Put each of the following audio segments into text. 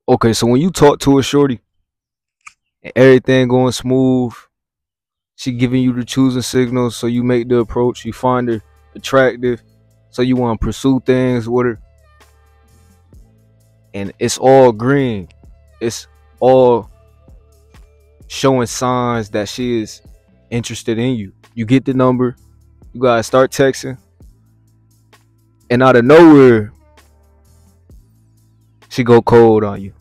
Okay, so when you talk to a shorty and everything going smooth, she giving you the choosing signals, so you make the approach, you find her attractive, so you want to pursue things with her, and it's all green. It's all showing signs that she is interested in you. You get the number, you guys start texting, and out of nowhere, she go cold on you.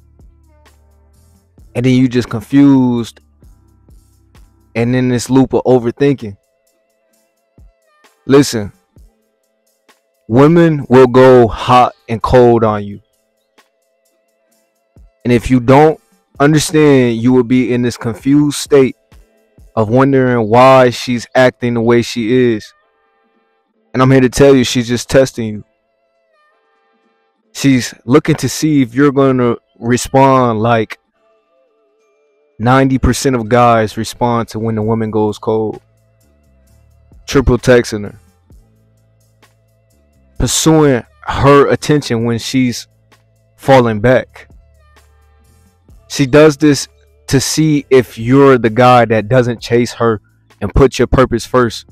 And then you just confused and in this loop of overthinking. Listen, women will go hot and cold on you. And if you don't understand, you will be in this confused state of wondering why she's acting the way she is. And I'm here to tell you, she's just testing you. She's looking to see if you're going to respond like 90% of guys respond to when the woman goes cold. Triple texting her, pursuing her attention when she's falling back. She does this to see if you're the guy that doesn't chase her and put your purpose first.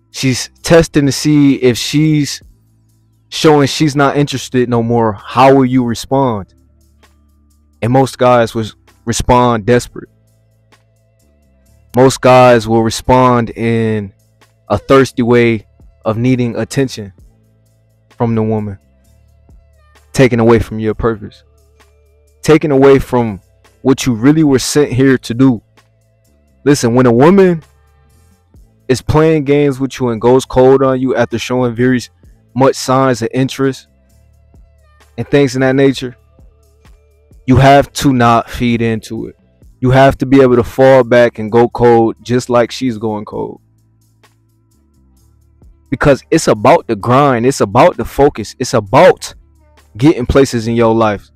She's testing to see if she's showing she's not interested no more. How will you respond? And most guys will respond desperate. Most guys will respond in a thirsty way of needing attention from the woman, taken away from your purpose, taken away from what you really were sent here to do. Listen, when a woman is playing games with you and goes cold on you after showing very much signs of interest and things in that nature, you have to not feed into it. You have to be able to fall back and go cold just like she's going cold. Because it's about the grind. It's about the focus. It's about getting places in your life.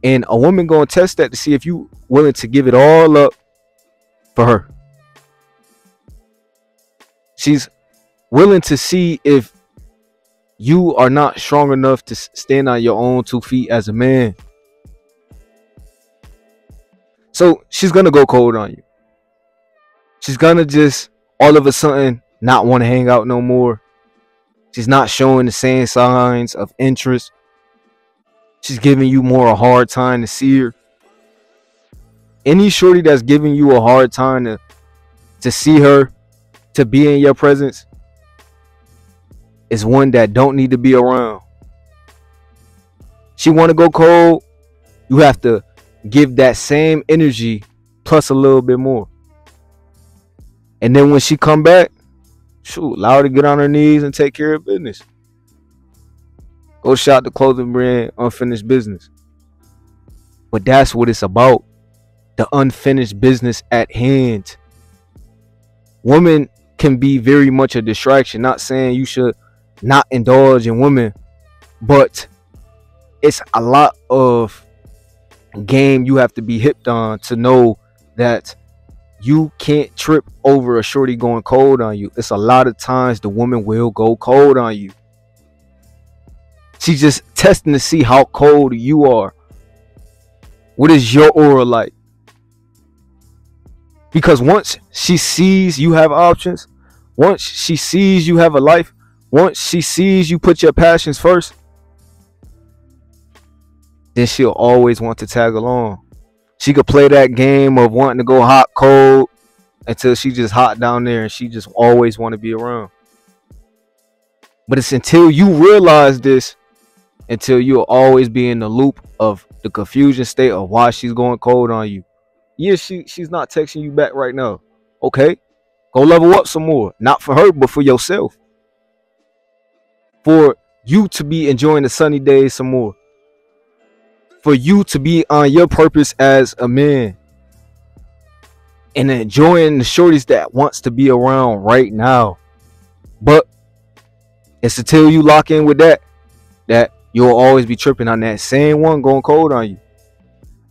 And a woman going to test that to see if you willing to give it all up for her. She's willing to see if you are not strong enough to stand on your own 2 feet as a man. So she's going to go cold on you. She's going to just all of a sudden not want to hang out no more. She's not showing the same signs of interest. She's giving you more a hard time to see her. Any shorty that's giving you a hard time to see her, to be in your presence, is one that don't need to be around. She want to go cold. You have to give that same energy plus a little bit more. And then when she come back, shoot, allow her to get on her knees and take care of business. Go shop the clothing brand Unfinished Business. But that's what it's about. The unfinished business at hand. Women can be very much a distraction. Not saying you should not indulge in women, but it's a lot of game you have to be hipped on to know that you can't trip over a shorty going cold on you. It's a lot of times the woman will go cold on you. She's just testing to see how cold you are. What is your aura like? Because once she sees you have options, once she sees you have a life, once she sees you put your passions first, then she'll always want to tag along. She could play that game of wanting to go hot, cold, until she just hot down there and she just always want to be around. But it's until you realize this, until you'll always be in the loop of the confusion state of why she's going cold on you. Yeah, she's not texting you back right now. Okay, go level up some more. Not for her, but for yourself. For you to be enjoying the sunny days some more. For you to be on your purpose as a man. And enjoying the shorties that wants to be around right now. But it's until you lock in with that you'll always be tripping on that same one going cold on you.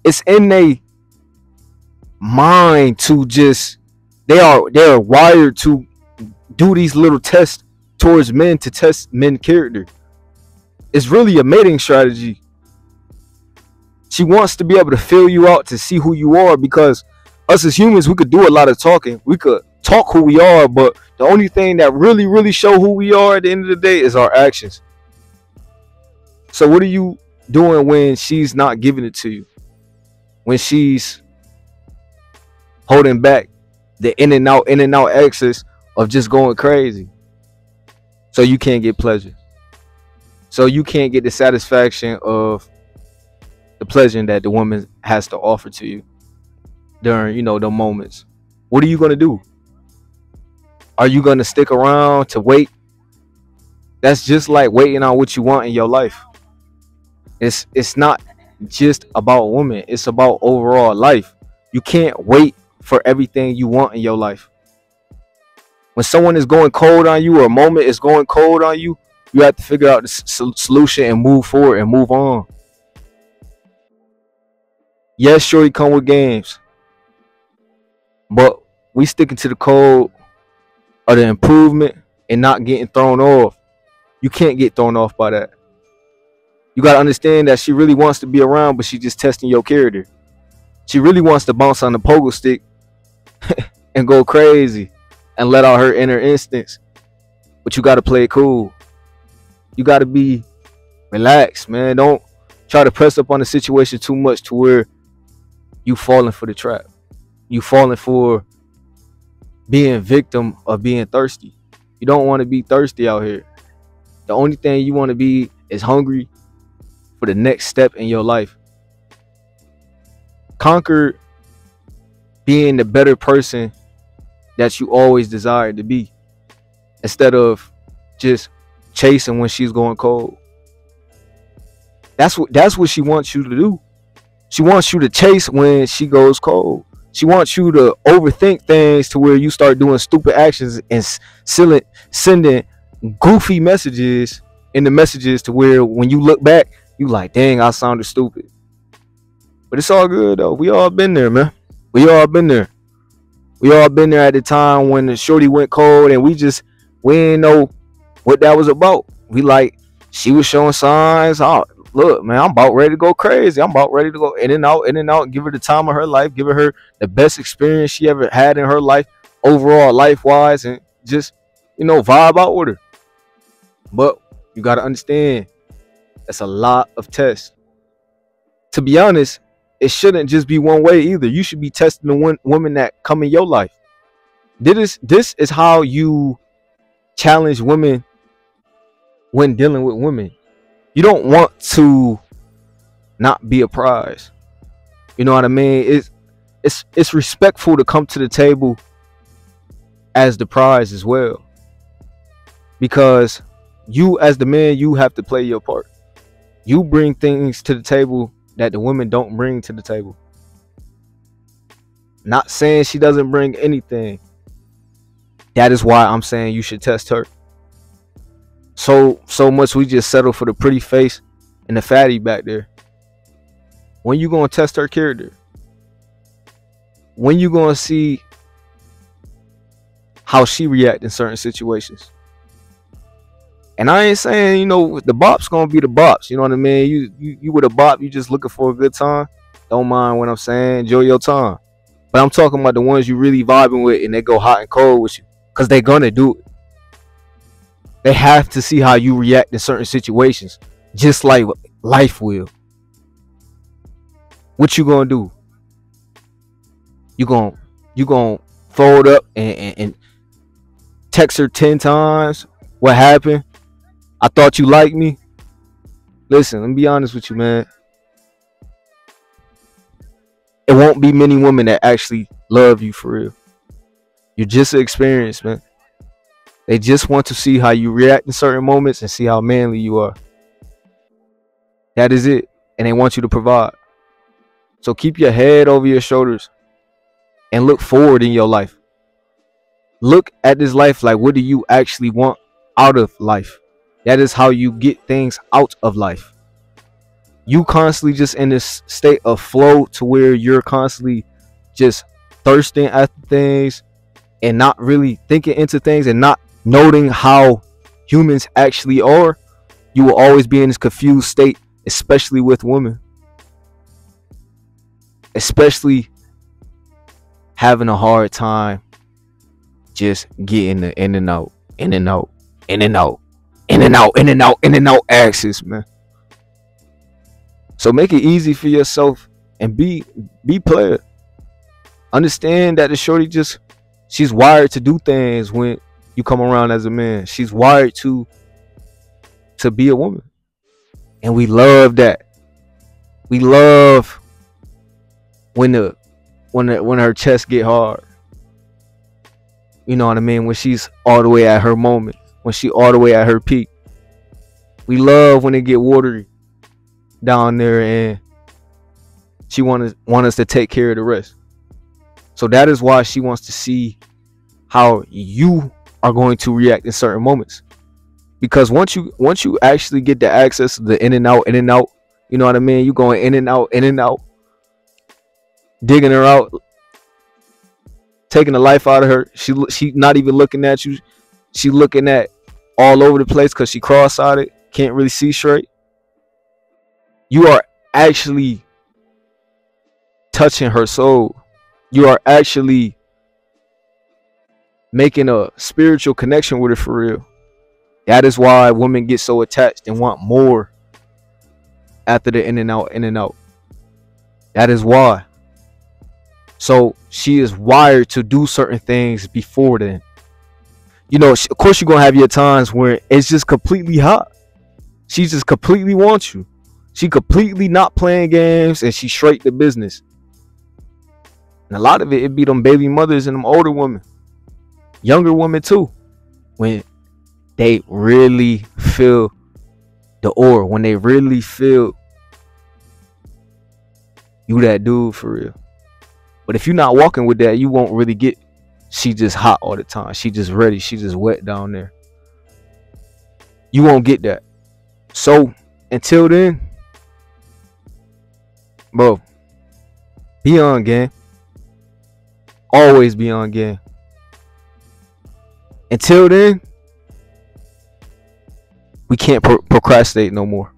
It's in their mind to just, they're wired to do these little tests towards men to test men's character. It's really a mating strategy She wants to be able to fill you out to see who you are, because us as humans, we could do a lot of talking. We could talk who we are, but the only thing that really show who we are at the end of the day is our actions. So what are you doing when she's not giving it to you? When she's holding back the in and out access of just going crazy, so you can't get pleasure, so you can't get the satisfaction of the pleasure that the woman has to offer to you during, the moments. What are you going to do? Are you going to stick around to wait? That's just like waiting on what you want in your life. It's not just about women, it's about overall life. You can't wait for everything you want in your life. When someone is going cold on you, or a moment is going cold on you, you have to figure out the solution and move forward and move on. Yes, shorty come with games, but we sticking to the code of the improvement and not getting thrown off. You can't get thrown off by that. You got to understand that she really wants to be around, but she's just testing your character. She really wants to bounce on the pogo stick and go crazy and let out her inner instincts. But you got to play it cool. You got to be relaxed, man. Don't try to press up on the situation too much to where you falling for the trap. You falling for being victim of being thirsty. You don't want to be thirsty out here. The only thing you want to be is hungry for the next step in your life. Conquer being the better person that you always desired to be, instead of just chasing when she's going cold. That's what she wants you to do. She wants you to chase when she goes cold. She wants you to overthink things to where you start doing stupid actions and sending goofy messages in the messages to where when you look back, you like, dang, I sounded stupid. But it's all good though. We all been there, man. We all been there. We all been there at the time when the shorty went cold and we didn't know what that was about. We like, she was showing signs. Oh, look, man, I'm about ready to go crazy. I'm about ready to go in and out, give her the time of her life, give her the best experience she ever had in her life, overall life-wise, and just, vibe out with her. But you got to understand, that's a lot of tests. To be honest, it shouldn't just be one way either. You should be testing the women that come in your life. This is how you challenge women when dealing with women. You don't want to not be a prize. You know what I mean? It's respectful to come to the table as the prize as well. Because you as the man, you have to play your part. You bring things to the table that the women don't bring to the table. Not saying she doesn't bring anything. That is why I'm saying you should test her. So much we just settle for the pretty face and the fatty back there. When you gonna test her character? When you gonna see how she react in certain situations? And I ain't saying, the bop's gonna be the bops. You know what I mean? You with a bop, you just looking for a good time. Don't mind what I'm saying. Enjoy your time. But I'm talking about the ones you really vibing with and they go hot and cold with you. Because they gonna do it. They have to see how you react in certain situations. Just like life will. What you gonna do? You gonna fold up and text her 10 times? What happened? I thought you liked me. Listen, let me be honest with you, man. It won't be many women that actually love you for real. You're just an experience, man. They just want to see how you react in certain moments and see how manly you are. That is it. And they want you to provide. So keep your head over your shoulders and look forward in your life. Look at this life like, what do you actually want out of life? That is how you get things out of life. You constantly just in this state of flow to where you're constantly just thirsting after things and not really thinking into things and not noting how humans actually are. You will always be in this confused state, especially with women. especially having a hard time just getting the in and out, in and out, in and out, in and out, in and out, in and out access, man. So make it easy for yourself and be player. Understand that the shorty she's wired to do things when you come around as a man. She's wired to be a woman. And we love that. We love when her chest get hard. You know what I mean? When she's all the way at her moment, when she all the way at her peak. We love when it get watery down there and she want us to take care of the rest. So that is why she wants to see how you are going to react in certain moments. Because once you actually get the access to the in and out, you know what I mean? You going in and out, digging her out, taking the life out of her. She not even looking at you. She looking at all over the place because she cross-eyed, can't really see straight. You are actually touching her soul. You are actually making a spiritual connection with her for real. That is why women get so attached and want more after the in and out. That is why. So she is wired to do certain things before then. You know, of course you're going to have your times where it's just completely hot. She just completely wants you. She completely not playing games and she straight to business. And a lot of it be them baby mothers and them older women. Younger women too. When they really feel the aura. When they really feel you that dude for real. But if you're not walking with that, you won't really get she just hot all the time. She just ready. She just wet down there. You won't get that. So until then, bro, be on game. Always be on game. Until then, we can't procrastinate no more.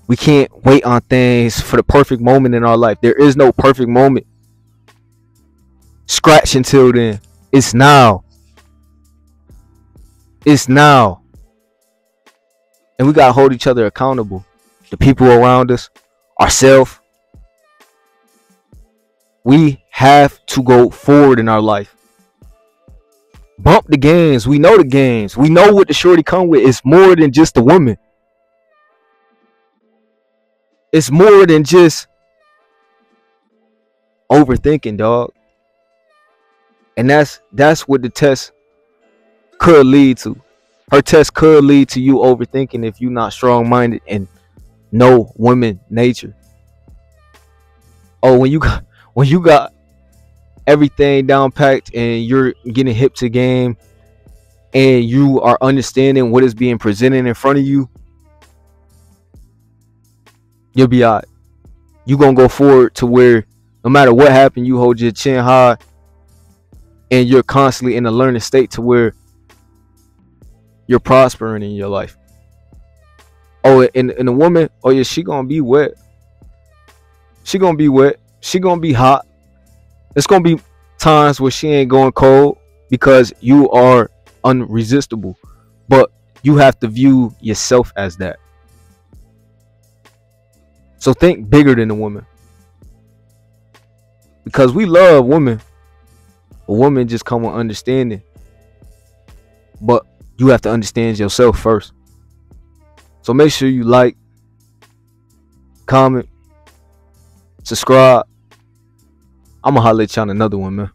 We can't wait on things for the perfect moment in our life. There is no perfect moment. Scratch until then. It's now. It's now. And we gotta hold each other accountable. The people around us, ourselves. We have to go forward in our life. Bump the games. We know the games. We know what the shorty come with. It's more than just the woman. It's more than just overthinking, dog. And that's what the test could lead to. Her test could lead to you overthinking if you're not strong-minded and know women nature. Oh, when you got everything down packed and you're getting hip to game and you are understanding what is being presented in front of you, you'll be all right. You're going to go forward to where no matter what happened, you hold your chin high and you're constantly in a learning state to where you're prospering in your life. Oh, and a woman, oh yeah, she going to be wet. She going to be wet. She going to be hot. It's going to be times where she ain't going cold because you are unresistible. But you have to view yourself as that. So think bigger than a woman. Because we love women. A woman just come with understanding. But you have to understand yourself first. So make sure you like, comment, subscribe. I'm going to holler at you on another one, man.